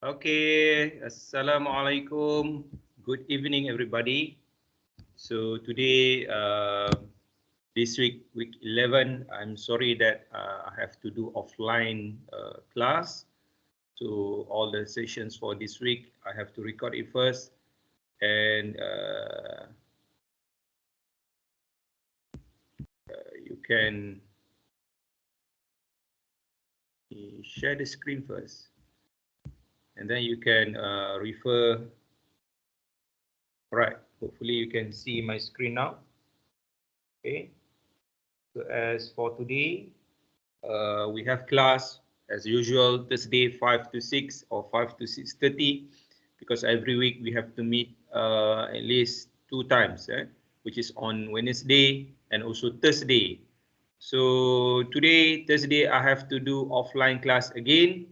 Okay, Assalamualaikum. Good evening, everybody. So today, this week 11, I'm sorry that I have to do offline class. So all the sessions for this week, I have to record it first, and you can share the screen first, and then you can refer. Right. Hopefully, you can see my screen now. Okay. So as for today, we have class as usual Thursday 5 to 6 or 5 to 6:30, because every week we have to meet at least 2 times, which is on Wednesday and also Thursday. So today, Thursday, I have to do offline class again.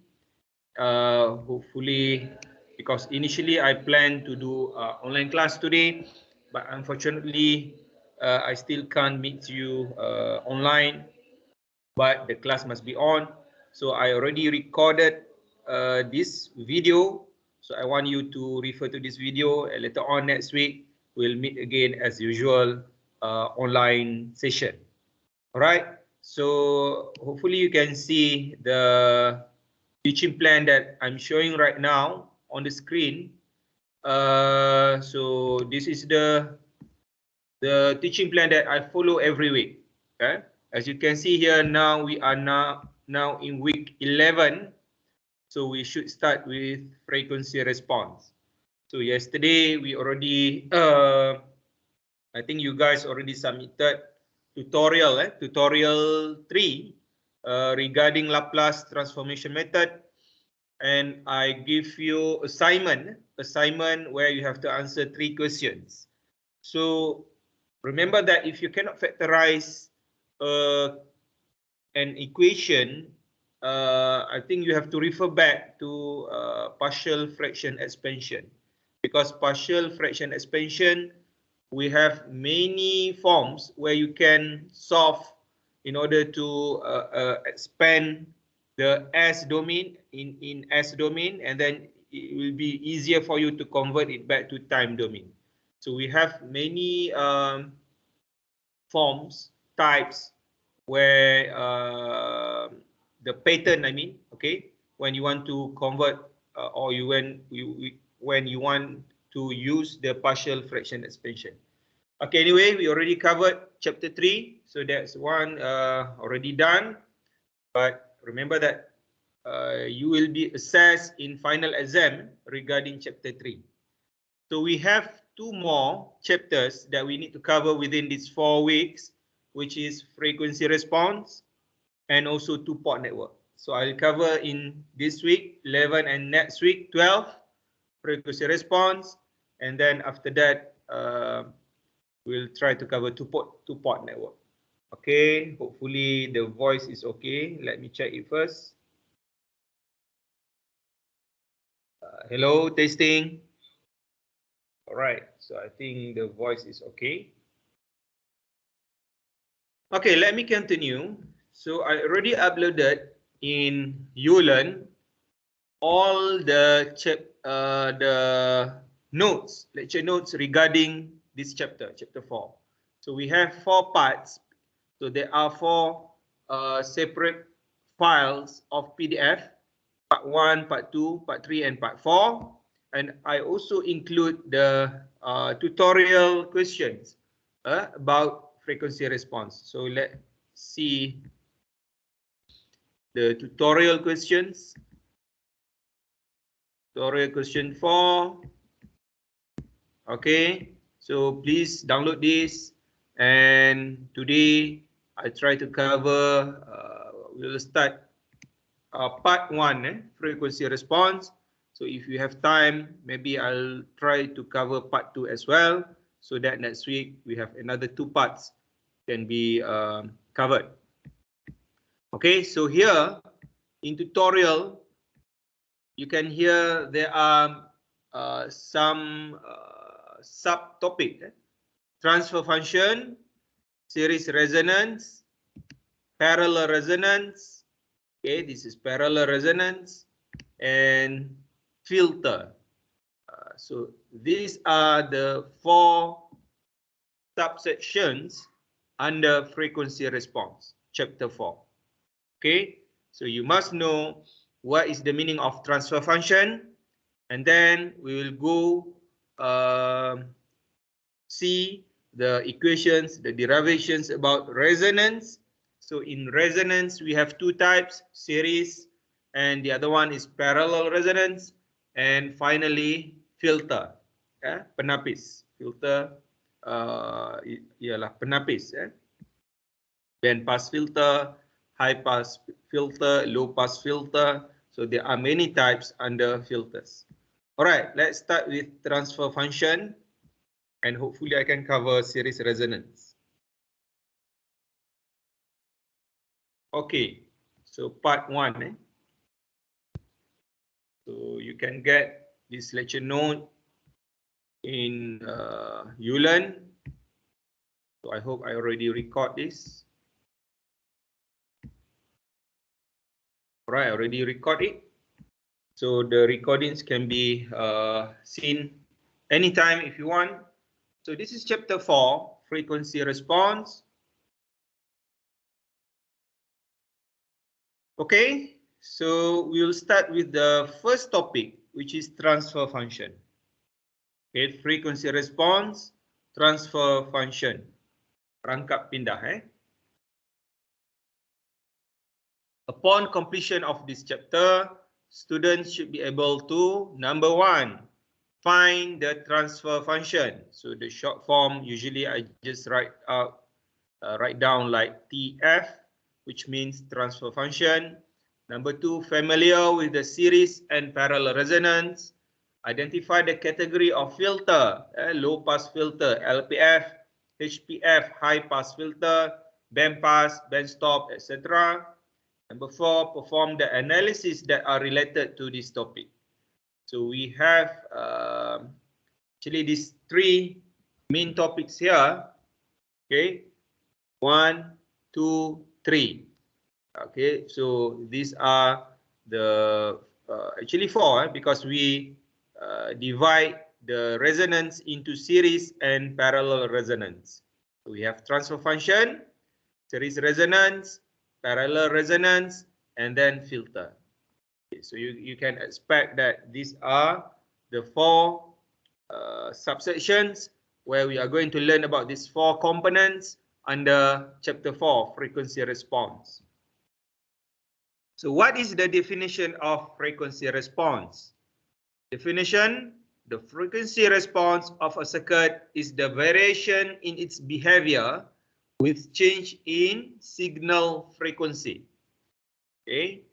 Hopefully, because initially I planned to do online class today, but unfortunately, I still can't meet you online, but the class must be on. So I already recorded this video. So I want you to refer to this video, and later on next week, we'll meet again as usual online session. All right. So hopefully you can see the teaching plan that I'm showing right now on the screen. So this is the teaching plan that I follow every week. Okay, as you can see here, now we are now in week 11. So we should start with frequency response. So yesterday we already, I think you guys already submitted tutorial 3 regarding Laplace transformation method, and I give you assignment where you have to answer 3 questions. So remember that if you cannot factorize an equation, I think you have to refer back to partial fraction expansion, because partial fraction expansion, we have many forms where you can solve in order to expand the S domain in S domain, and then it will be easier for you to convert it back to time domain. So we have many forms, types, where the pattern, okay, when you want to convert or when you want to use the partial fraction expansion. Okay, anyway, we already covered chapter 3, so that's one already done. But remember that you will be assessed in final exam regarding chapter 3. So we have 2 more chapters that we need to cover within these 4 weeks, which is frequency response and also two-port network. So I'll cover in this week 11, and next week 12 frequency response, and then after that we'll try to cover two-port network. Okay, hopefully the voice is okay. Let me check it first. Hello, testing. All right, so I think the voice is okay. Okay, let me continue. So I already uploaded in ULearn all the notes, lecture notes regarding this chapter, chapter 4. So we have 4 parts. So there are 4 separate files of PDF, part 1, part 2, part 3, and part 4. And I also include the tutorial questions about frequency response. So let's see the tutorial questions. Tutorial question 4. Okay, so please download this, and today I try to cover, we'll start part 1, frequency response. So if you have time, maybe I'll try to cover part 2 as well, so that next week we have another 2 parts can be covered. Okay, so here in tutorial, you can hear there are some subtopic: transfer function, series resonance, parallel resonance. Okay, this is parallel resonance, and filter. So these are the 4 subsections under frequency response, chapter 4. Okay, so you must know what is the meaning of transfer function, and then we will go see the equations, the derivations about resonance. So in resonance, we have 2 types, series, and the other one is parallel resonance, and finally filter, penapis. Filter ialah penapis, band pass filter, high pass filter, low pass filter. So there are many types under filters. All right, let's start with transfer function, and hopefully I can cover series resonance. Okay, so part 1. So you can get this lecture note in Ulearn. So I hope I already record this. All right, I already record it. So the recordings can be seen anytime if you want. So this is chapter 4, frequency response. Okay, so we'll start with the first topic, which is transfer function. Okay, frequency response, transfer function. Rangkap pindah. Upon completion of this chapter, students should be able to, number 1, find the transfer function. So the short form, usually I just write down like TF, which means transfer function. Number 2, familiar with the series and parallel resonance. Identify the category of filter, low pass filter, LPF, HPF, high pass filter, band pass, band stop, etc. Number 4, perform the analysis that are related to this topic. So we have actually these 3 main topics here. Okay, 1, 2, 3. Okay, so these are the actually 4 because we divide the resonance into series and parallel resonance. So we have transfer function, series resonance, parallel resonance, and then filter. Okay, so you can expect that these are the 4 subsections where we are going to learn about these 4 components under chapter 4, frequency response. So what is the definition of frequency response? Definition: the frequency response of a circuit is the variation in its behavior with change in signal frequency. Okay.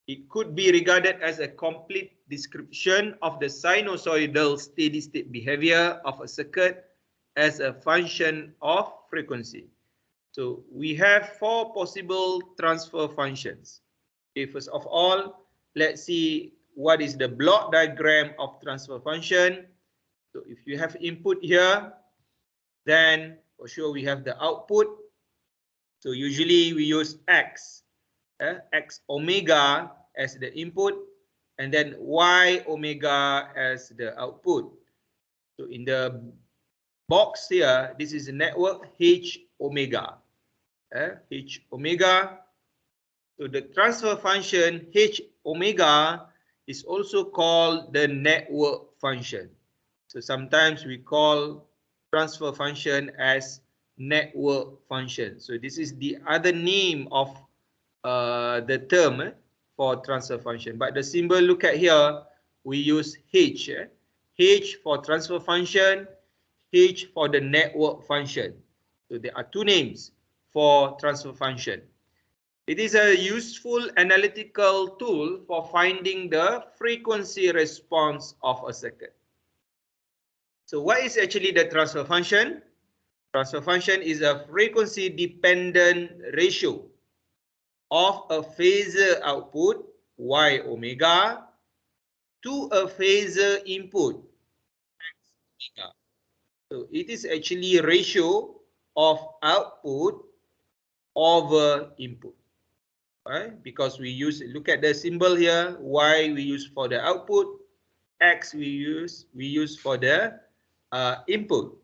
It could be regarded as a complete description of the sinusoidal steady-state behavior of a circuit as a function of frequency. So we have 4 possible transfer functions. Okay, first of all, let's see what is the block diagram of transfer function. So if you have input here, then for sure we have the output. So usually we use X, X omega as the input, and then Y omega as the output. So in the box here, this is a network H omega. H omega. So the transfer function H omega is also called the network function. So sometimes we call transfer function as network function. So this is the other name of the term for transfer function. But the symbol, look at here, we use H. H for transfer function, H for the network function. So there are 2 names for transfer function. It is a useful analytical tool for finding the frequency response of a circuit. So what is actually the transfer function? Transfer function is a frequency dependent ratio of a phasor output Y omega to a phasor input X omega. So it is actually a ratio of output over input. right? Because we use, look at the symbol here, Y we use for the output, X we use for the input.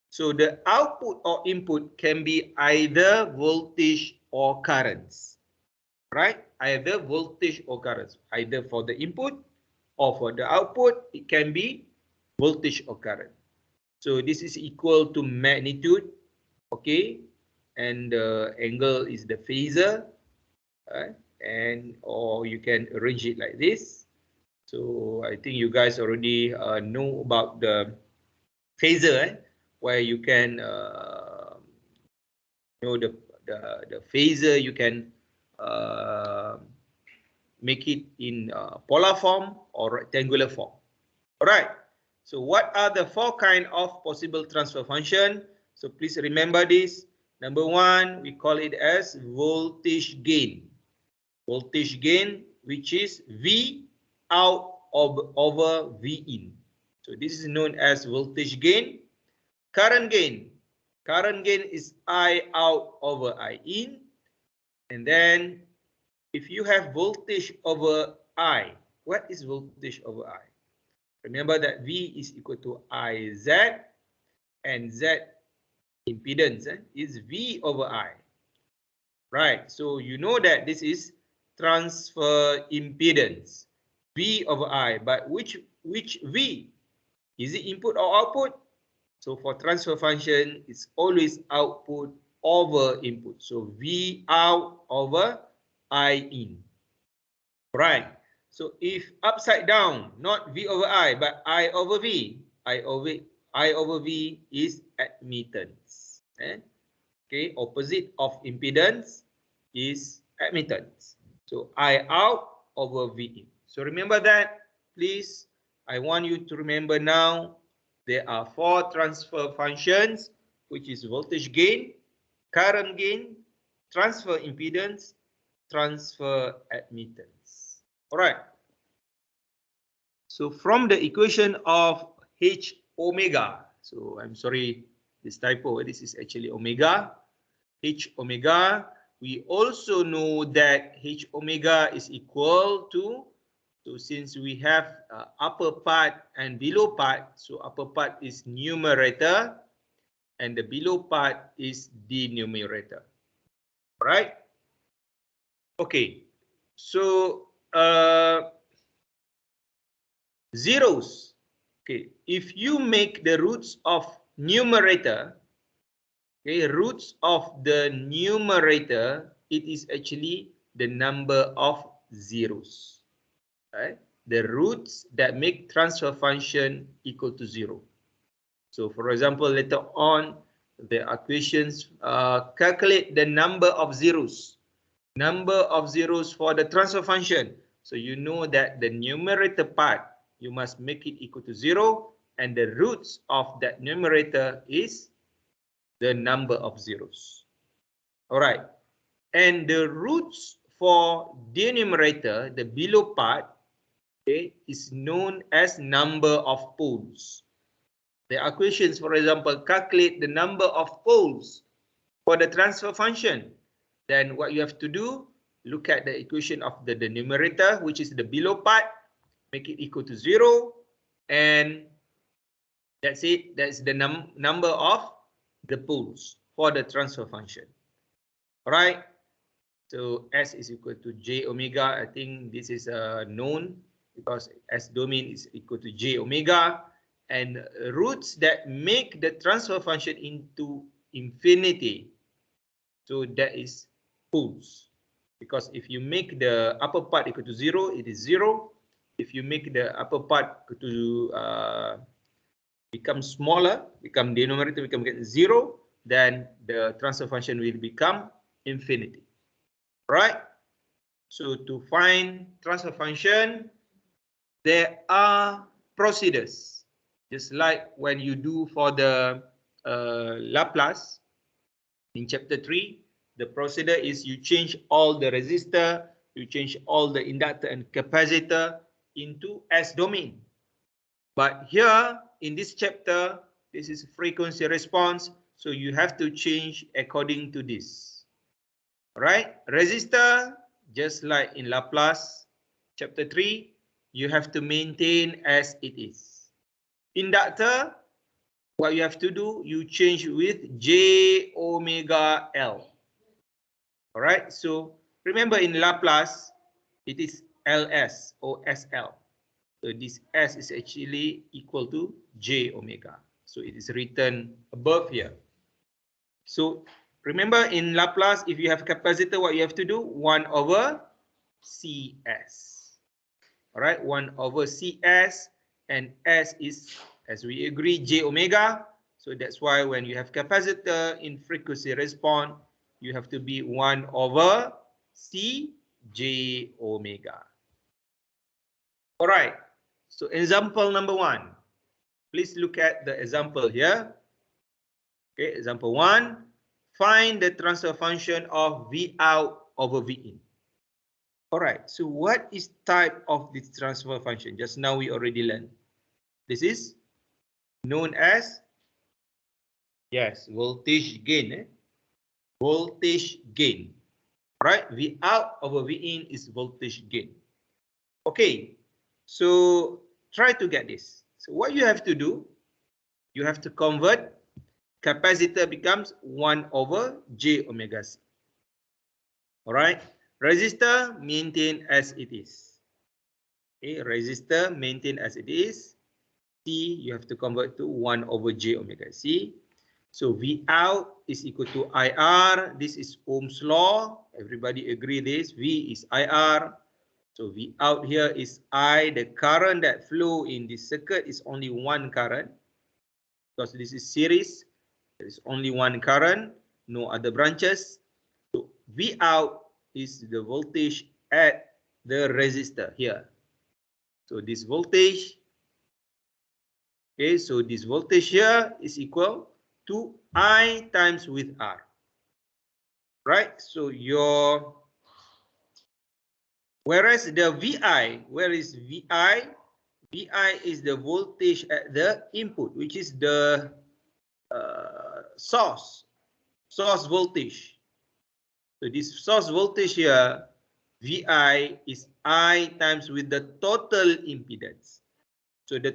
So the output or input can be either voltage or currents, right? Either voltage or currents, either for the input or for the output, it can be voltage or current. So this is equal to magnitude, okay? And the angle is the phasor, right? And or you can arrange it like this. So I think you guys already know about the phasor, where you can know the phasor. You can make it in polar form or rectangular form. All right. So what are the four kind of possible transfer function? So please remember this. Number one, we call it as voltage gain. Voltage gain, which is V out over V in. So this is known as voltage gain. Current gain. Current gain is I out over I in. And then if you have voltage over I, what is voltage over I? Remember that V is equal to IZ, and Z impedance is V over I. Right, so you know that this is transfer impedance, V over I. But which V? Is it input or output? So for transfer function, it's always output over input. So V out over I in. Right. So if upside down, not V over I, but I over V, I over V is admittance. Okay, opposite of impedance is admittance. So I out over V in. So remember that, please. I want you to remember now, there are four transfer functions, which is voltage gain, current gain, transfer impedance, transfer admittance. All right. So from the equation of H omega, so I'm sorry, this typo, this is actually omega. H omega, we also know that H omega is equal to, so since we have upper part and below part, so upper part is numerator and the below part is denominator. All right? Okay, so zeros. Okay, if you make the roots of numerator, okay, roots of the numerator, it is actually the number of zeros. Right? The roots that make transfer function equal to 0. So for example, later on, there are questions, calculate the number of zeros. Number of zeros for the transfer function. So you know that the numerator part, you must make it equal to 0, and the roots of that numerator is the number of zeros. All right. And the roots for denominator, the below part, okay, is known as number of poles. There are questions, for example, calculate the number of poles for the transfer function. Then what you have to do, look at the equation of the numerator, which is the below part, make it equal to 0, and that's it. That's the number of the poles for the transfer function. All right. So S is equal to J omega. I think this is known because S domain is equal to J omega. And roots that make the transfer function into infinity, so that is poles. Because if you make the upper part equal to 0, it is 0. If you make the upper part to become smaller, become denominator, become 0, then the transfer function will become infinity. Right? So to find transfer function, there are procedures. Just like when you do for the Laplace in chapter 3, the procedure is you change all the resistor, you change all the inductor and capacitor into S domain. But here in this chapter, this is frequency response, so you have to change according to this. Right? Resistor, just like in Laplace chapter 3, you have to maintain as it is. Inductor, what you have to do, you change with j omega L. Alright, so remember in Laplace, it is Ls or SL. So this S is actually equal to j omega. So it is written above here. So remember in Laplace, if you have capacitor, what you have to do? 1 over Cs. Alright, 1 over Cs, and S is, as we agree, j omega. So that's why when you have capacitor in frequency response, you have to be 1 over C j omega. Alright, so example number 1. Please look at the example here. Okay, example 1. Find the transfer function of V out over V in. Alright, so what is type of this transfer function? Just now we already learned. This is known as, yes, voltage gain. Voltage gain. Right? V out over V in is voltage gain. Okay, so try to get this. So what you have to do, you have to convert capacitor becomes 1 over j omega c. Alright, resistor maintain as it is. Okay, resistor maintain as it is. C you have to convert to 1 over j omega c. So V out is equal to IR. This is Ohm's law. Everybody agree this. V is IR. So V out here is I. The current that flow in this circuit is only one current. Because this is series, there is only one current, no other branches. So V out is the voltage at the resistor here. So this voltage, okay, so this voltage here is equal to I times with R. Right? So your, whereas the VI, where is VI? VI is the voltage at the input, which is the source voltage. So this source voltage here, VI is I times with the total impedance. So the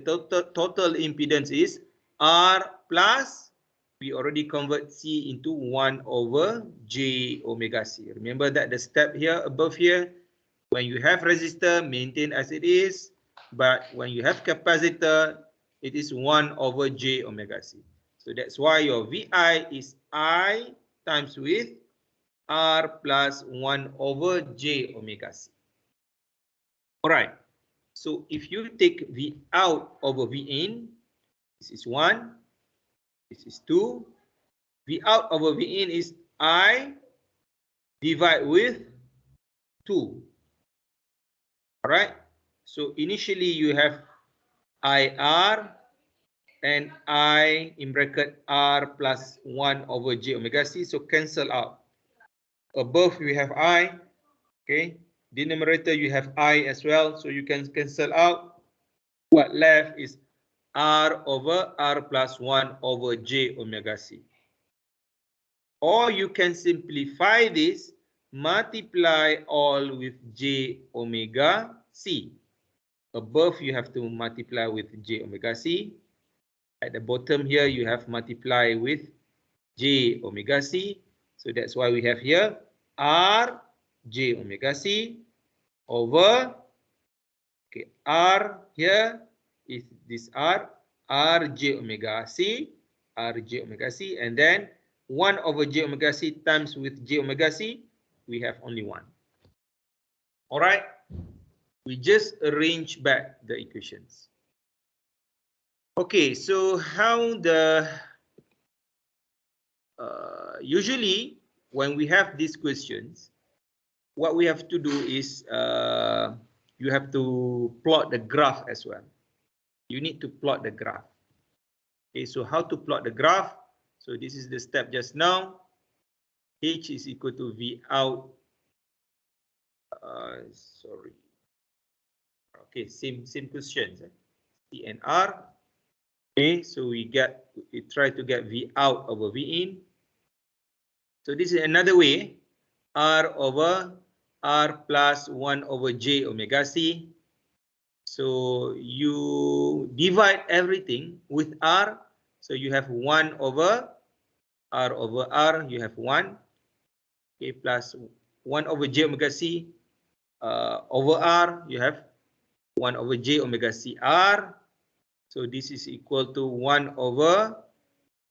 total impedance is R plus, we already convert C into 1 over j omega c. Remember that the step here above here, when you have resistor, maintain as it is. But when you have capacitor, it is 1 over j omega c. So that's why your VI is I times with R plus 1 over j omega c. Alright. So if you take V out over V in, this is 1, this is 2. V out over V in is I divide with 2. Alright. So initially you have IR and I in bracket R plus 1 over j omega c. So cancel out. Above we have I. Okay. Denominator you have I as well. So you can cancel out. What left is R over R plus 1 over j omega c. Or you can simplify this, multiply all with j omega c. Above you have to multiply with j omega c. At the bottom here you have multiply with j omega c. So that's why we have here R j omega c over, okay, R here is this R j omega c, and then 1 over j omega c times with j omega c, we have only 1. All right, we just arrange back the equations. Okay, so how the usually when we have these questions, what we have to do is you have to plot the graph as well. You need to plot the graph. Okay, so how to plot the graph? So this is the step just now. H is equal to V out. Sorry. Okay, same questions. C and R. Okay, so we try to get V out over V in. So this is another way. R over R plus 1 over J omega C. So you divide everything with R. So you have 1 over R, you have 1. Okay, plus 1 over J omega C over R, you have 1 over J omega C R. So this is equal to 1 over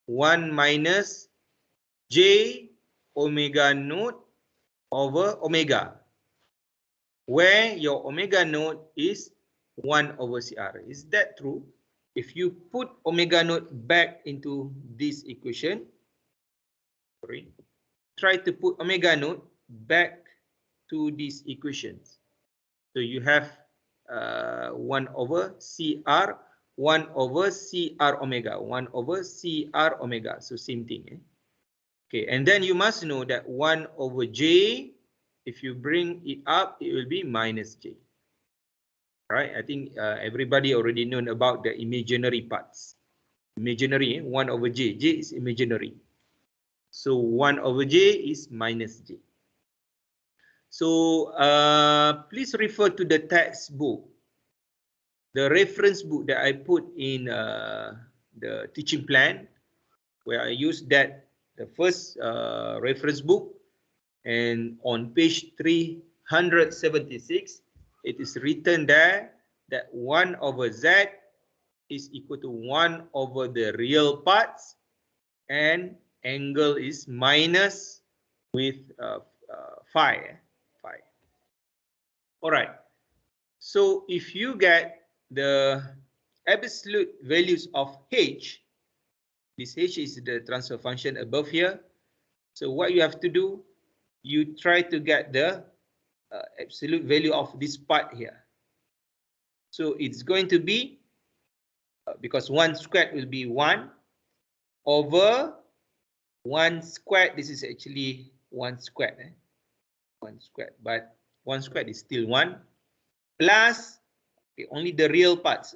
1 minus J omega naught over omega, where your omega naught is 1 over CR. Is that true? If you put omega naught back into this equation, try to put omega naught back to these equations. So you have 1 over CR, 1 over CR omega, 1 over CR omega. So same thing. Eh? Okay, and then you must know that 1 over J, if you bring it up, it will be minus J. Right? I think everybody already known about the imaginary parts. Imaginary, 1 over J. J is imaginary. So 1 over J is minus J. So please refer to the textbook, the reference book that I put in the teaching plan, where I used that, the first reference book, and on page 376, it is written there that 1 over Z is equal to 1 over the real parts, and angle is minus with phi. All right. So if you get the absolute values of H, this H is the transfer function above here. So what you have to do, you try to get the absolute value of this part here. So it's going to be, because 1 squared will be 1 over 1 squared. This is actually 1 squared. 1 squared, but 1 squared is still 1 plus, okay, only the real parts.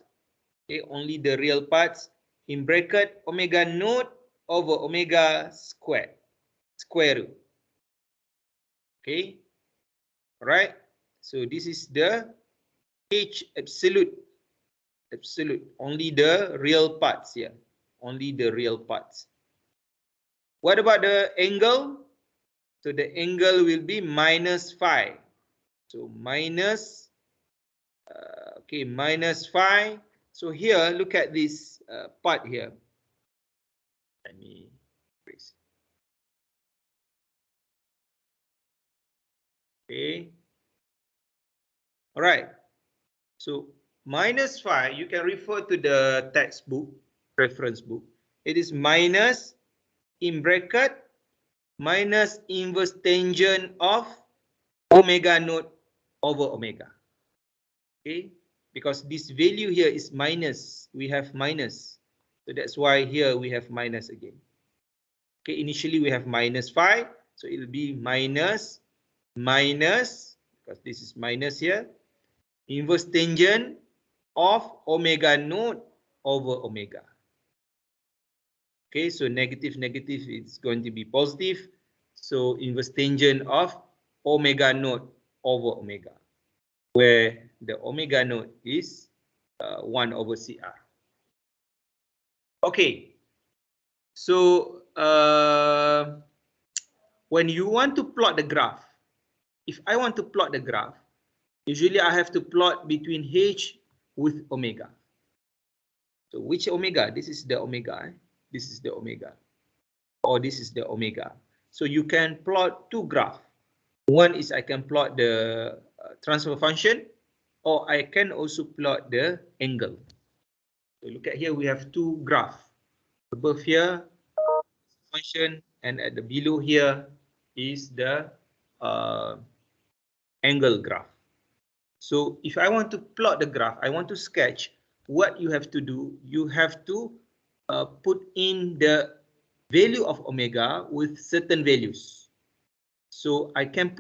Okay, only the real parts in bracket omega naught over omega squared, square root. Okay, all right. So this is the H absolute, only the real parts here, only the real parts. What about the angle? So the angle will be minus phi. So minus, okay, minus phi. So here, look at this part here. Let me erase. Okay. All right. So minus phi, you can refer to the textbook, reference book. It is minus, in bracket, minus inverse tangent of omega naught over omega. Okay, because this value here is minus, we have minus. So that's why here we have minus again. Okay, initially we have minus phi, so it will be minus, because this is minus here, inverse tangent of omega naught over omega. Okay, so negative is going to be positive. So inverse tangent of omega naught over omega, where the omega naught is 1 over CR. Okay, so when you want to plot the graph, if I want to plot the graph, usually I have to plot between H with omega. So which omega? This is the omega. This is the omega. Or this is the omega. So you can plot two graphs. One is I can plot the transfer function, or I can also plot the angle. So look at here, we have two graphs. Above here, function, and at the below here is the angle graph. So if I want to plot the graph, I want to sketch, what you have to do, you have to put in the value of omega with certain values. So I can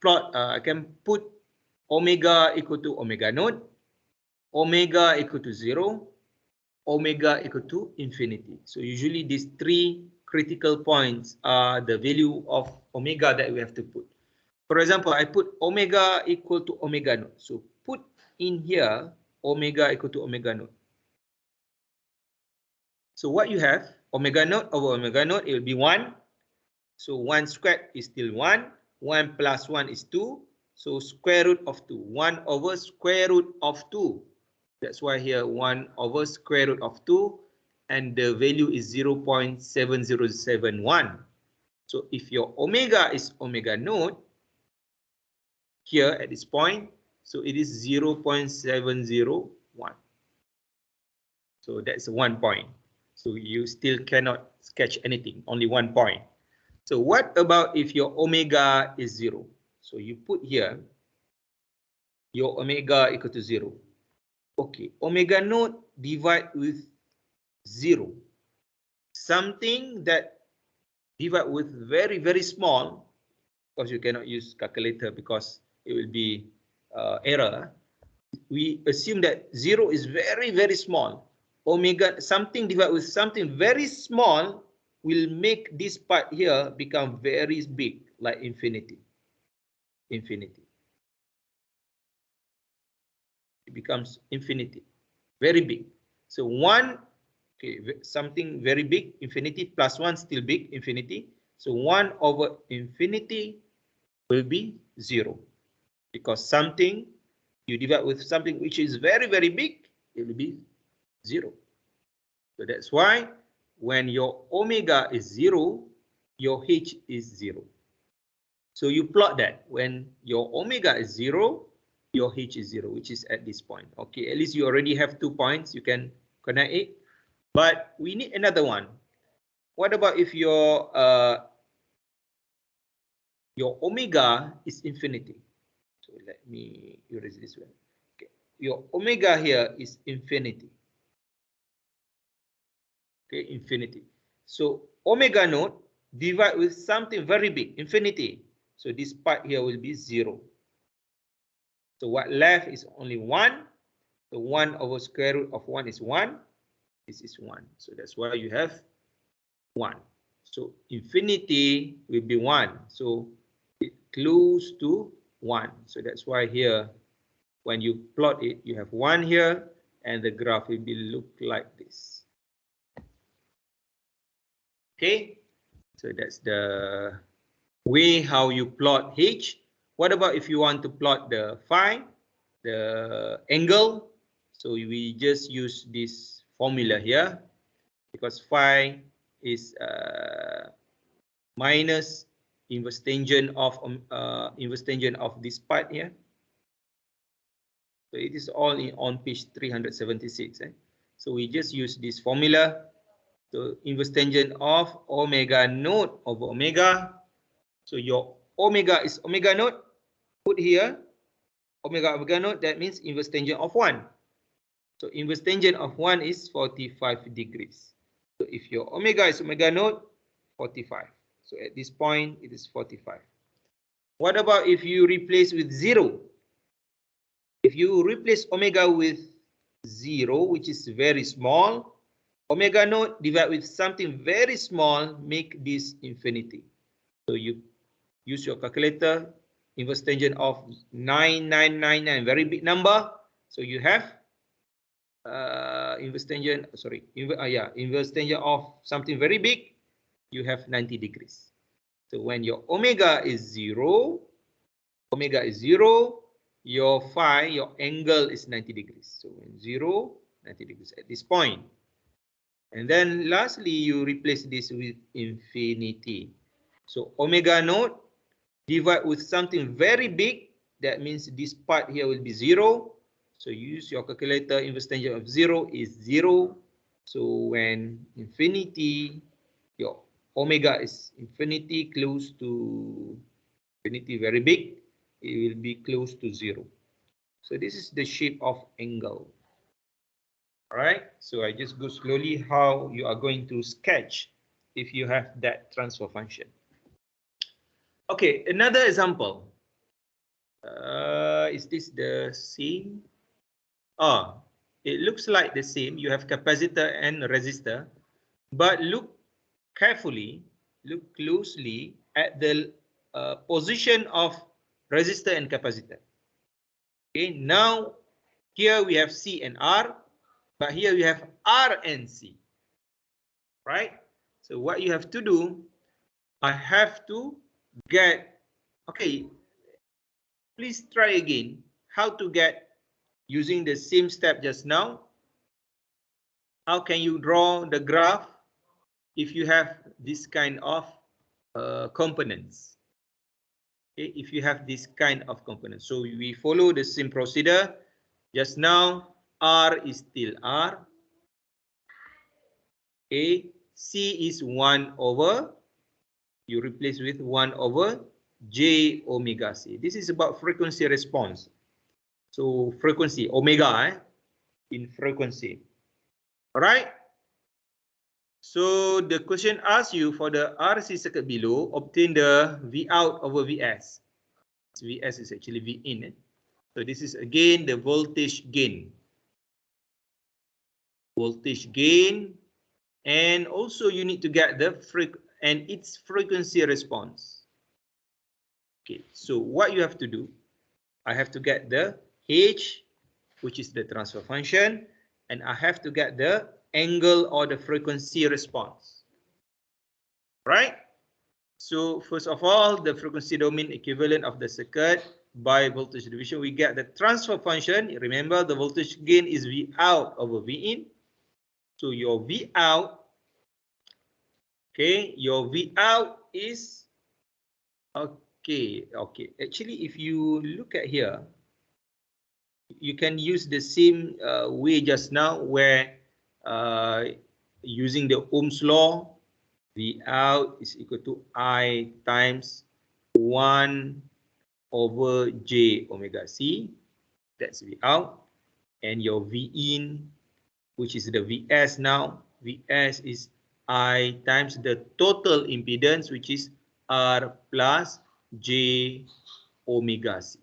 I can put omega equal to omega naught, omega equal to 0, omega equal to infinity. So usually these three critical points are the value of omega that we have to put. For example, I put omega equal to omega naught. So put in here omega equal to omega naught. So what you have, omega naught over omega naught, it will be 1. So 1 squared is still 1. 1 plus 1 is 2. So square root of 2. 1 over square root of 2. That's why here 1 over square root of 2. And the value is 0.7071. So if your omega is omega naught, here at this point, so it is 0.701. So that's 1 point. So you still cannot sketch anything, only 1 point. So what about if your omega is 0? So you put here your omega equal to 0. Okay, omega naught divide with 0. Something that divide with very, very small, because you cannot use calculator because it will be error. We assume that 0 is very, very small. Omega, something divided with something very small will make this part here become very big, like infinity. Infinity. It becomes infinity, very big. So 1, okay, something very big, infinity, plus 1 still big, infinity. So 1 over infinity will be 0. Because something, you divide with something which is very, very big, it will be 0. So that's why when your omega is 0, your h is 0. So you plot that. When your omega is 0, your h is 0, which is at this point. Okay, at least you already have 2 points. You can connect it. But we need another one. What about if your omega is infinity? So let me erase this one. Okay. Your omega here is infinity. Okay, infinity. So omega naught divide with something very big, infinity. So this part here will be 0. So what left is only 1. So 1 over square root of 1 is 1. This is 1. So that's why you have 1. So infinity will be 1. So it close to 1. So that's why here, when you plot it, you have 1 here, and the graph will be look like this. Okay, so that's the way how you plot h. What about if you want to plot the phi, the angle? So we just use this formula here, because phi is minus inverse tangent of this part here. So it is all on page 376. So we just use this formula. So inverse tangent of omega naught over omega. So your omega is omega naught. Put here omega naught. That means inverse tangent of 1. So inverse tangent of 1 is 45 degrees. So if your omega is omega naught, 45. So at this point, it is 45. What about if you replace with 0? If you replace omega with 0, which is very small, omega naught divide with something very small, make this infinity. So you use your calculator, inverse tangent of 9999, very big number. So you have inverse tangent of something very big, you have 90 degrees. So when your omega is 0, your phi, your angle is 90 degrees. So when 0, 90 degrees at this point. And then lastly, you replace this with infinity. So omega naught divide with something very big. That means this part here will be 0. So use your calculator. Inverse tangent of 0 is 0. So when infinity, your omega is infinity, close to infinity, very big, it will be close to 0. So this is the shape of angle. All right, so I just go slowly how you are going to sketch if you have that transfer function. Okay, another example. Is this the same? Oh, it looks like the same. You have capacitor and resistor, but look carefully, look closely at the position of resistor and capacitor. Okay, now here we have C and R, but here we have R and C, right? So what you have to do, I have to get, okay, please try again how to get using the same step just now. How can you draw the graph if you have this kind of components? Okay, if you have this kind of components. So we follow the same procedure. Just now, R is still R. Okay, C is 1 over, you replace with 1 over J omega C. This is about frequency response. So frequency, omega in frequency. All right. So the question asks you for the RC circuit below, obtain the V out over Vs. Vs is actually V in. So this is again the voltage gain. Voltage gain, and also you need to get the its frequency response. Okay, so what you have to do, I have to get the H, which is the transfer function, and I have to get the angle or the frequency response. Right? So first of all, the frequency domain equivalent of the circuit by voltage division, we get the transfer function. Remember, the voltage gain is V out over V in. So your V out, okay, your V out is, okay. Actually, if you look at here, you can use the same way just now where using the Ohm's law, V out is equal to I times 1 over J omega C. That's V out. And your V in, which is the Vs now. Vs is I times the total impedance, which is R plus J omega C.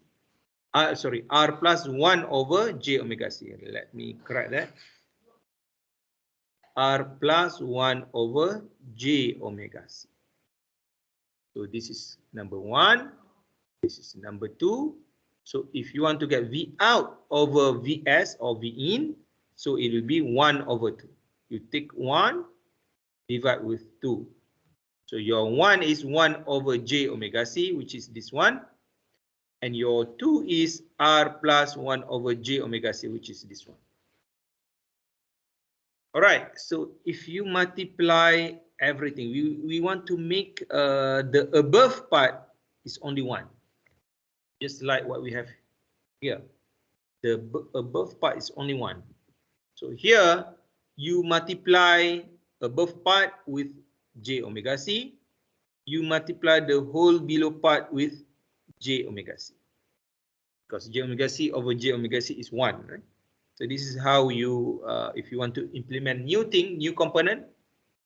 Sorry, R plus 1 over J omega C. Let me correct that. R plus 1 over J omega C. So this is number 1. This is number 2. So if you want to get V out over Vs or V in, so it will be 1 over 2. You take 1, divide with 2. So your 1 is 1 over J omega C, which is this one. And your 2 is R plus 1 over J omega C, which is this one. All right, so if you multiply everything, we want to make the above part is only 1. Just like what we have here. The above part is only 1. So here, you multiply above part with J omega C. You multiply the whole below part with J omega C. Because J omega C over J omega C is 1, right? So this is how you, if you want to implement new thing, new component,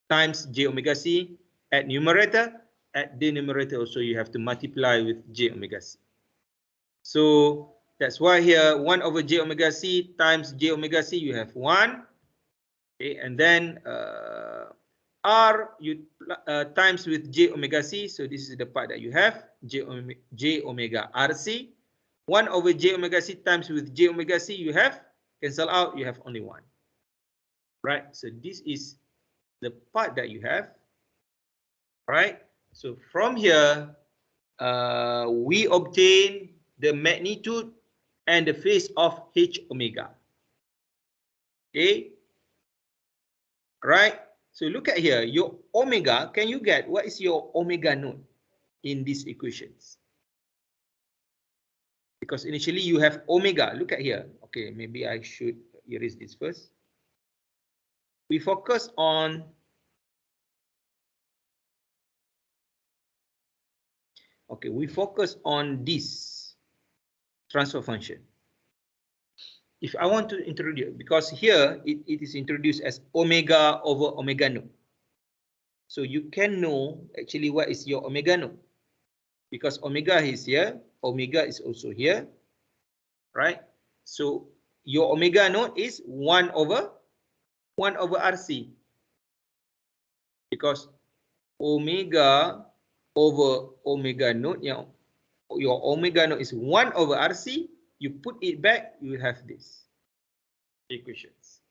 times J omega C at numerator, at denominator also you have to multiply with J omega C. So that's why here 1 over J omega C times J omega C, you have 1. Okay, and then R you times with J omega C. So this is the part that you have, J omega RC. 1 over J omega C times with J omega C, you have, cancel out, you have only 1. Right, so this is the part that you have. Right, so from here, we obtain the magnitude and the phase of H omega. Okay, right, so look at here, your omega, can you get what is your omega node in these equations? Because initially you have omega, look at here. Okay, maybe I should erase this first. We focus on this transfer function. If I want to introduce, because here it is introduced as omega over omega node. So you can know actually what is your omega node. Because omega is here, omega is also here, right? So your omega node is 1 over RC. Because omega over omega node, your omega naught is 1 over RC, you put it back, you will have this equations.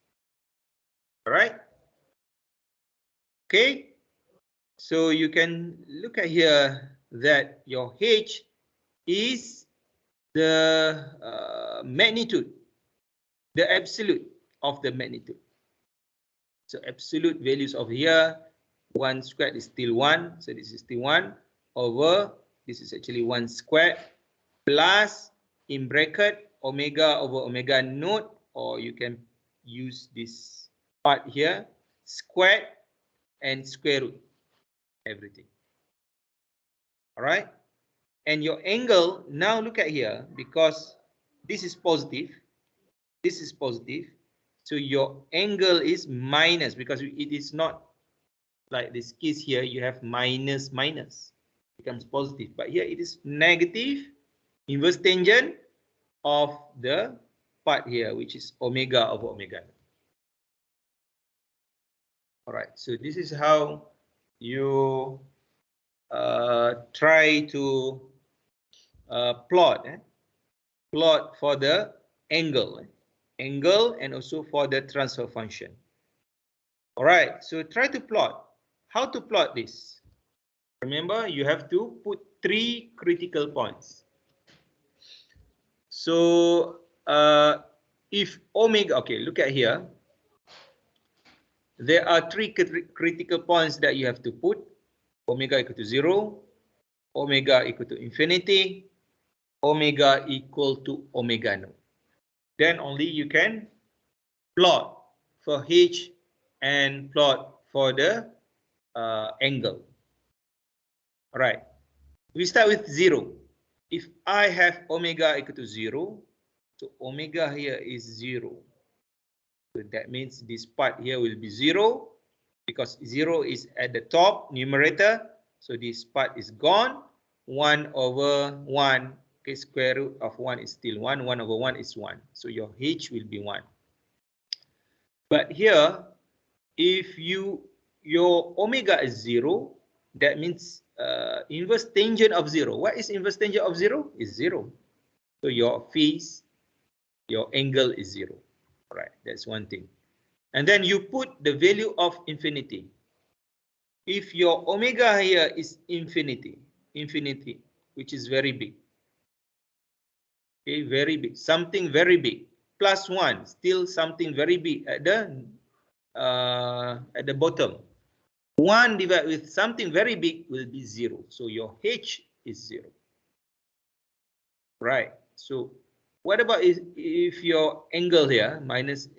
All right. Okay. So you can look at here that your H is the magnitude, the absolute of the magnitude. So absolute values of here, 1 squared is still 1. So this is still 1 over, this is actually 1 squared plus in bracket omega over omega naught, or you can use this part here, squared and square root everything. All right. And your angle, now look at here, because this is positive, this is positive. So your angle is minus, because it is not like this case here, you have minus, minus, becomes positive. But here it is negative, inverse tangent of the part here, which is omega over omega. All right, so this is how you try to plot for the angle and also for the transfer function. All right, so try to plot. How to plot this? Remember, you have to put 3 critical points. So if omega, okay, look at here. There are 3 critical points that you have to put. Omega equal to 0, omega equal to infinity, omega equal to omega naught. Then only you can plot for H and plot for the angle. All right, we start with 0. If I have omega equal to 0, so omega here is 0. So that means this part here will be 0, because 0 is at the top numerator. So this part is gone. 1 over 1, okay, square root of 1 is still 1. 1 over 1 is 1. So your H will be 1. But here, if your omega is 0, that means inverse tangent of 0. What is inverse tangent of 0? Is 0. So your phase, your angle is 0. All right, that's one thing. And then you put the value of infinity. If your omega here is infinity, which is very big. Okay, very big, something very big. Plus 1, still something very big at the bottom. 1 divided with something very big will be 0. So your H is 0. Right. So what about if your angle here minus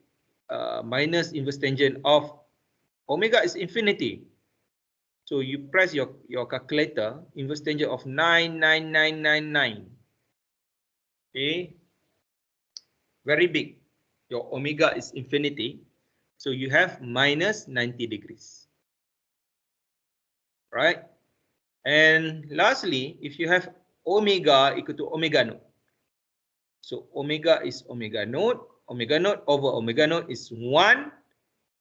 inverse tangent of omega is infinity? So you press your calculator, inverse tangent of 99999. Okay. Very big. Your omega is infinity. So you have minus 90 degrees. Right? And lastly, if you have omega equal to omega naught. So omega is omega naught. Omega naught over omega naught is 1.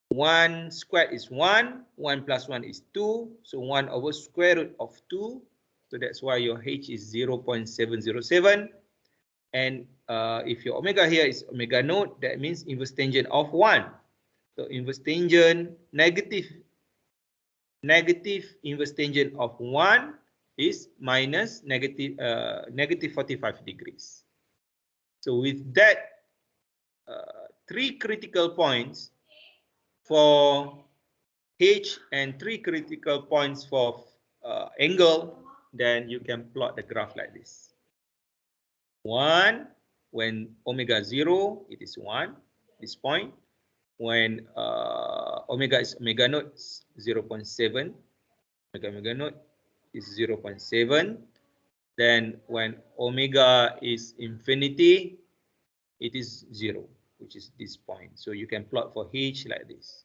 1 squared is 1. 1 plus 1 is 2. So 1 over square root of 2. So that's why your H is 0.707. And if your omega here is omega naught, that means inverse tangent of 1. So inverse tangent, negative inverse tangent of 1 is minus negative 45 degrees. So with that 3 critical points for H and 3 critical points for angle, then you can plot the graph like this. 1, when omega 0, it is 1, this point. When omega is omega naught, 0.7. Omega naught is 0.7. Then when omega is infinity, it is 0, which is this point. So you can plot for H like this.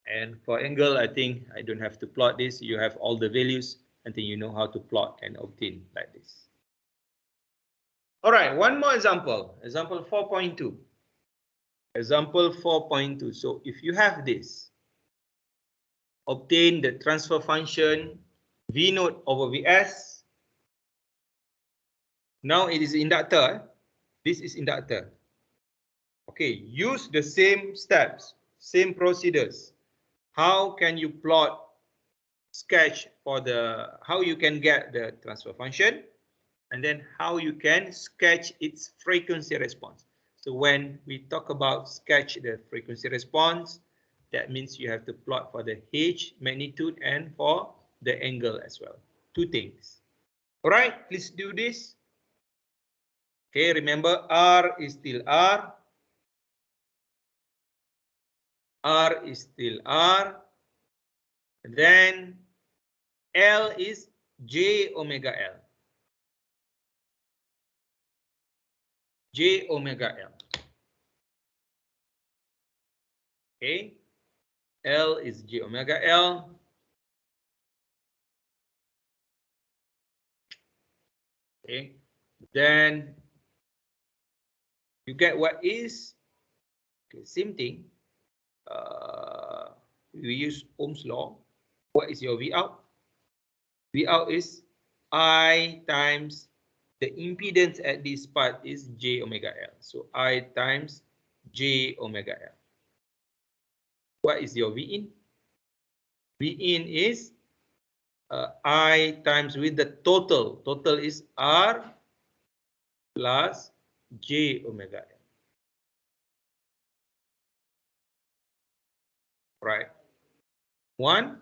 And for angle, I think I don't have to plot this. You have all the values. I think you know how to plot and obtain like this. All right, one more example. Example 4.2. Example 4.2. So if you have this, obtain the transfer function V naught over Vs Now it is inductor. This is inductor. Okay, use the same steps, same procedures. How can you plot, sketch for the, how you can get the transfer function, and then how you can sketch its frequency response. So when we talk about sketch the frequency response, that means you have to plot for the H magnitude and for the angle as well. Two things. All right, please do this. Okay, remember R is still R. R is still R. Then L is J omega L. J omega L. Okay, L is J omega L. Okay, then you get what is, okay, same thing. We use Ohm's law. What is your V out? V out is I times the impedance at this part is J omega L. So I times J omega L. What is your V in? V in is I times with the total. Total is R plus J omega L. Right? 1.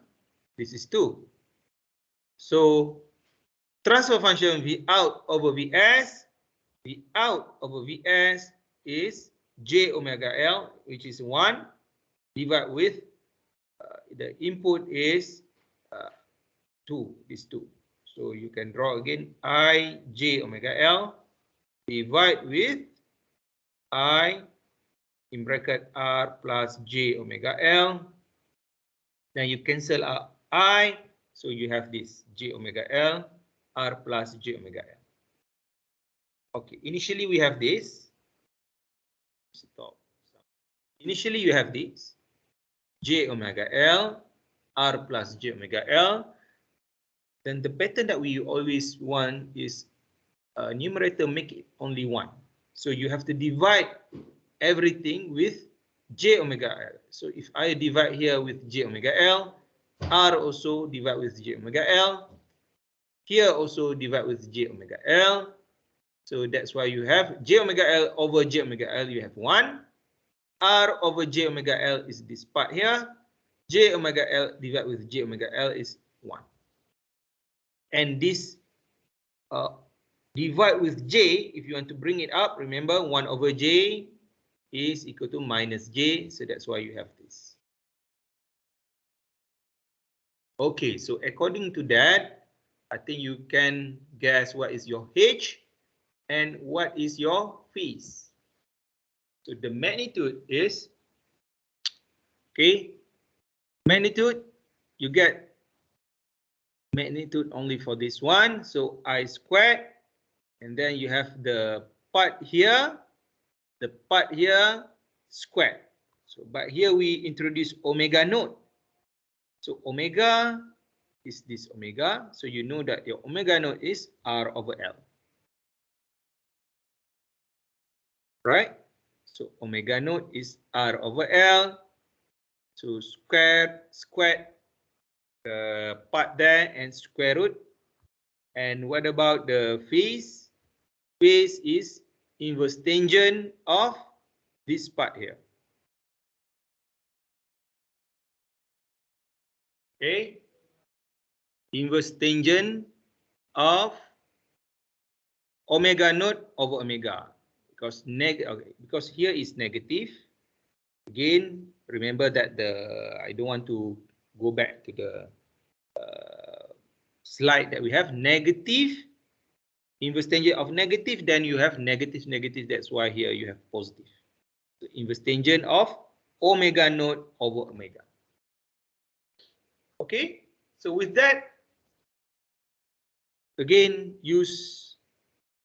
This is 2. So transfer function V out over Vs. V out over Vs is J omega L, which is 1, divided with the input is 2, this 2. So you can draw again I J omega L divide with I in bracket R plus J omega L. Then you cancel out I, so you have this J omega L, R plus J omega L. Okay, initially we have this. Stop. Initially you have this J omega L, R plus J omega L. Then the pattern that we always want is numerator make it only 1. So you have to divide everything with J omega L. So if I divide here with J omega L, R also divide with J omega L. Here also divide with J omega L. So that's why you have J omega L over J omega L, you have 1. R over J omega L is this part here. J omega L divided with J omega L is 1. And this divide with J, if you want to bring it up, remember 1 over J is equal to minus J. So that's why you have this. Okay, so according to that, I think you can guess what is your H and what is your phase. So the magnitude is, okay, magnitude, you get magnitude only for this one. So I squared, and then you have the part here, squared. So, but here we introduce omega naught. So omega is this omega. So you know that your omega naught is R over L. Right? So omega naught is R over L. So squared the part there and square root. And what about the phase? Phase is inverse tangent of this part here. Okay, inverse tangent of omega naught over omega, because because here is negative. Again, remember that I don't want to go back to the slide that we have negative inverse tangent of negative. Then you have negative. That's why here you have positive. So inverse tangent of omega naught over omega. Okay, so with that, again,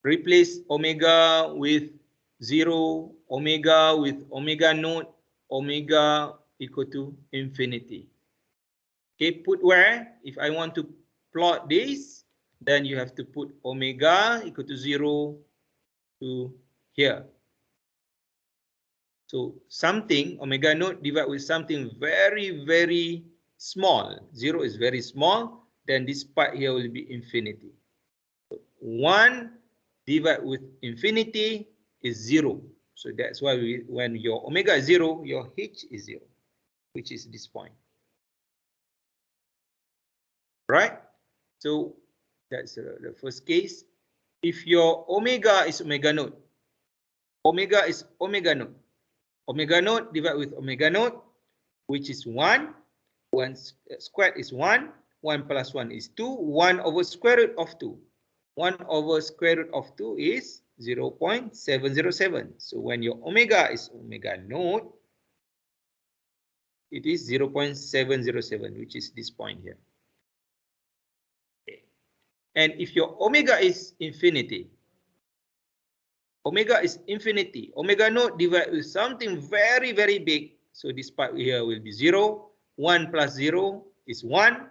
replace omega with 0, omega with omega naught, omega equal to infinity. Okay, put where? If I want to plot this, then you have to put omega equal to 0 to here. So something, omega naught divided with something very, very small. 0 is very small, then this part here will be infinity. So 1 divided with infinity is 0. So that's why when your omega is 0, your h is 0, which is this point. Right? So that's the first case. If your omega is omega naught, omega is omega naught. Omega naught divided with omega naught, which is 1. 1 squared is 1. 1 plus 1 is 2. 1 over square root of 2. 1 over square root of 2 is 0.707. So when your omega is omega naught, it is 0.707, which is this point here. Okay. And if your omega is infinity, omega is infinity, omega naught divided with something very, very big. So this part here will be 0. 1 plus 0 is 1.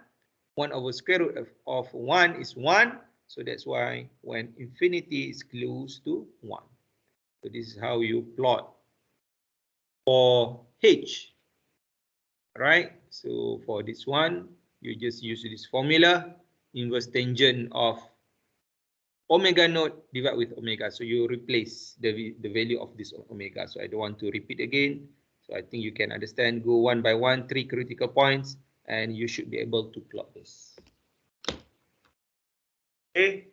1 over square root of 1 is 1. So that's why when infinity is close to 1. So this is how you plot for h. Right? So for this one, you just use this formula, inverse tangent of omega naught divided with omega. So you replace the value of this omega. So I don't want to repeat again. So I think you can understand. Go one by one, 3 critical points, and you should be able to plot this. Okay.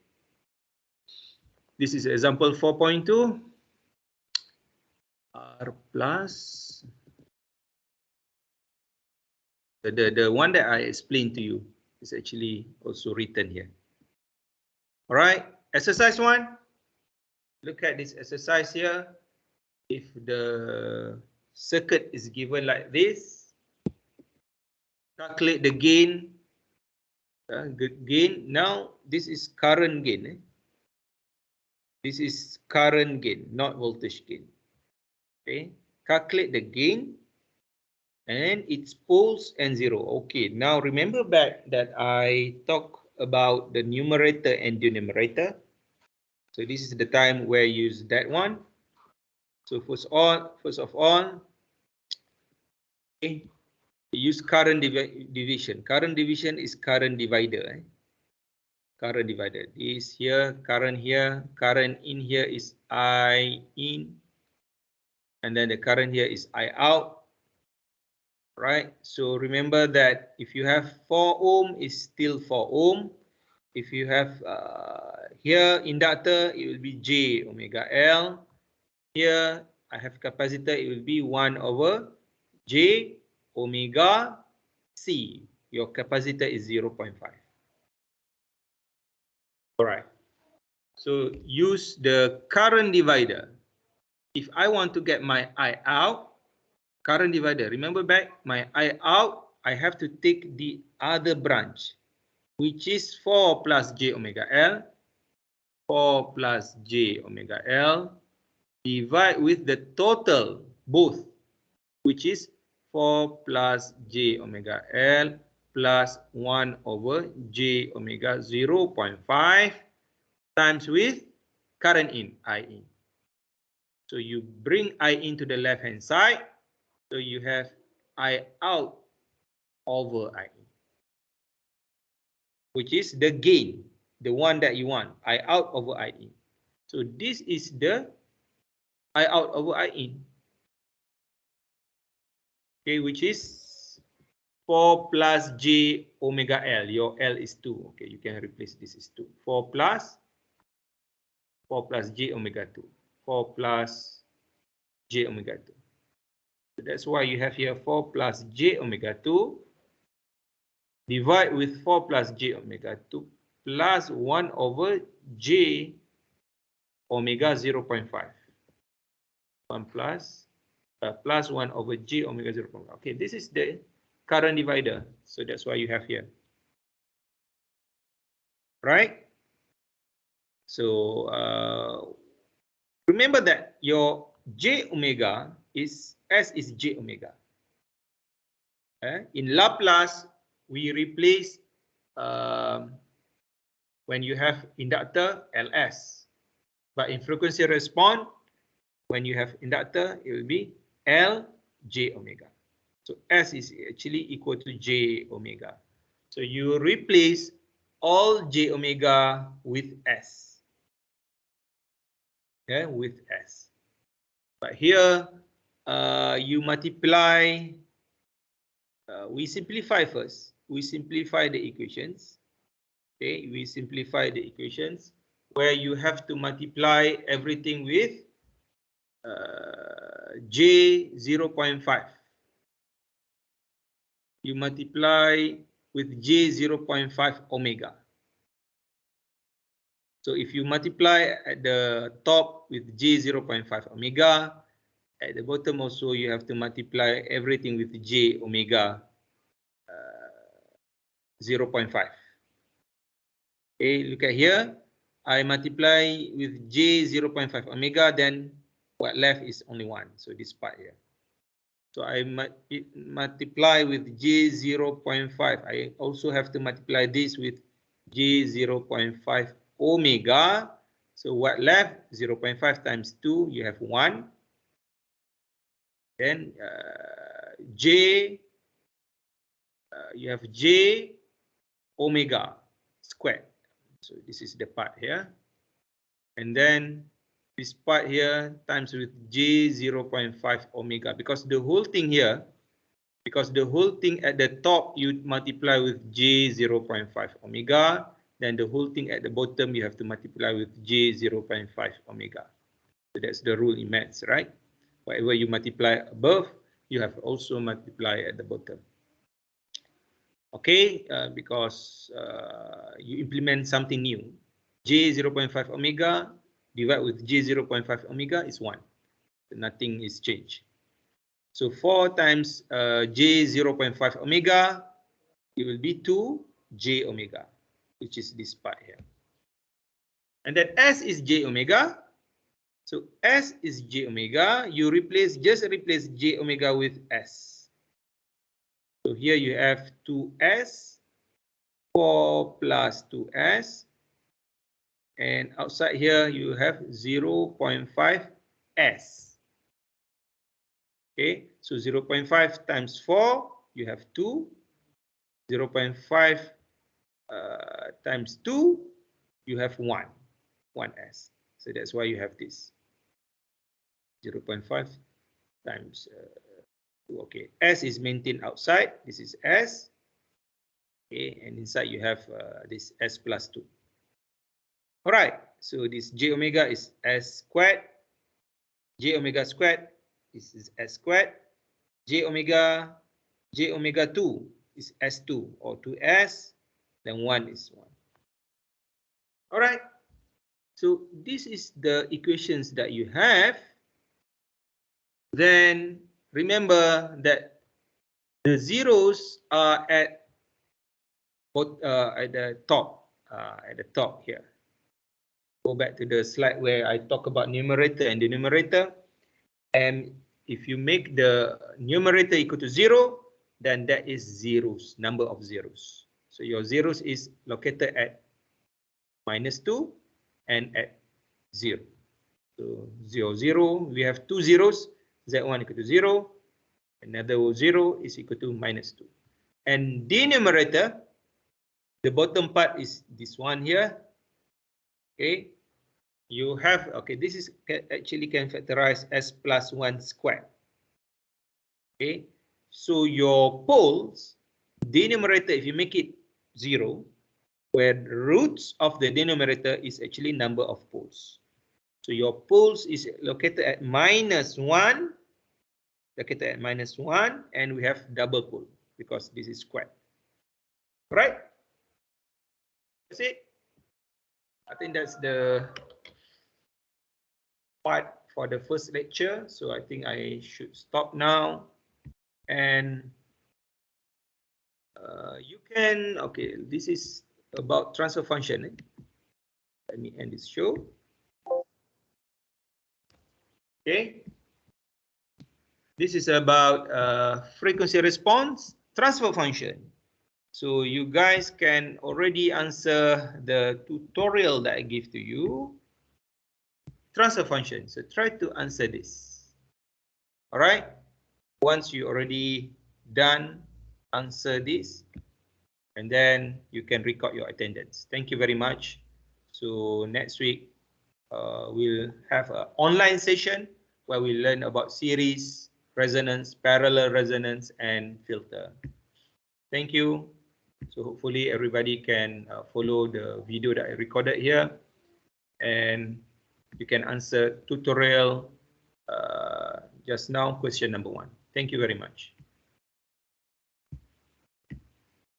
This is example 4.2. R plus the one that I explained to you is actually also written here. All right, exercise 1. Look at this exercise here. If the circuit is given like this, calculate the gain. Now this is current gain. This is current gain, not voltage gain. Okay, calculate the gain and its poles and 0. Okay, now remember back that I talked about the numerator and denominator. So this is the time where I use that one. So first of all, okay, use current division. Current division is current divider. Current divider. This here, current in here is I in, and then the current here is I out. Right, so remember that if you have 4 ohm, it's still 4 ohm. If you have here inductor, it will be J omega L. Here I have capacitor, it will be 1 over J omega C. Your capacitor is 0.5. All right, so use the current divider. If I want to get my I out, current divider, remember back, my I out, I have to take the other branch, which is 4 plus J omega L. 4 plus J omega L, divide with the total, both, which is 4 plus J omega L plus 1 over J omega 0.5 times with current in, I in. So you bring I in to the left hand side. So you have I out over I in, which is the gain, the one that you want, I out over I in. So this is the I out over I in. Okay, which is 4 plus J omega L. Your L is 2. Okay, you can replace this is 2. 4 plus J omega 2. 4 plus J omega 2. So that's why you have here 4 plus J omega 2 divide with 4 plus J omega 2 plus 1 over J omega 0.5. 1 plus 1 over J omega 0.5. Okay, this is the current divider. So that's why you have here. Right? So remember that your J omega is S is J omega. In Laplace, we replace when you have inductor, Ls. But in frequency response, when you have inductor, it will be L j omega. So S is actually equal to j omega. So you replace all j omega with S. Yeah, with S. But here, you multiply, we simplify first. We simplify the equations. Okay, we simplify the equations where you have to multiply everything with J 0.5. You multiply with J 0.5 omega. So if you multiply at the top with J 0.5 omega, at the bottom also you have to multiply everything with J omega 0.5. Okay, look at here. I multiply with J 0.5 omega, then what left is only 1. So this part here. So I multiply with J 0.5. I also have to multiply this with J 0.5 omega. So what left? 0.5 times 2, you have 1. Then you have J omega squared. So this is the part here. And then this part here times with J 0.5 omega. Because the whole thing here, because the whole thing at the top you multiply with J 0.5 omega, then the whole thing at the bottom you have to multiply with J 0.5 omega. So that's the rule in maths, right? Whatever you multiply above, you have also multiply at the bottom. Okay, because you implement something new. J 0.5 omega divided with J 0.5 omega is 1. So nothing is changed. So 4 times J 0.5 omega, it will be 2 J omega, which is this part here. And then S is J omega. So S is J omega. You just replace J omega with S. So here you have 2S, 4 plus 2S. And outside here you have 0.5S. Okay, so 0.5 times 4, you have 2. 0.5 times 2, you have 1S. So that's why you have this. 0.5 times 2. Okay, S is maintained outside. This is S. Okay, and inside you have this S plus 2. All right, so this J omega is S squared. J omega squared, this is S squared. J omega 2 is S2 or 2S, then 1 is 1. All right, so this is the equations that you have. Then remember that the zeros are at the top here. Go back to the slide where I talk about numerator and denominator. And if you make the numerator equal to 0, then that is zeros, number of zeros. So your zeros is located at -2 and at 0. So 0, 0, we have 2 zeros, Z1 equal to 0, another 0 is equal to -2. And denominator, the bottom part is this one here. Okay, you have, okay, this is actually can factorize S plus 1 squared. Okay, so your poles, denominator, if you make it 0, where the roots of the denominator is actually number of poles. So your poles is located at -1, and we have double pole because this is squared. Right? That's it. I think that's the part for the first lecture. So I think I should stop now. And you can, okay, this is about transfer function. Let me end this show. Okay. This is about frequency response transfer function. So you guys can already answer the tutorial that I give to you. Transfer function. So try to answer this. All right. Once you already done, answer this, and then you can record your attendance. Thank you very much. So next week, we'll have an online session where we learn about series, resonance, parallel resonance, and filter. Thank you. So hopefully everybody can follow the video that I recorded here, and you can answer tutorial just now, question number 1. Thank you very much.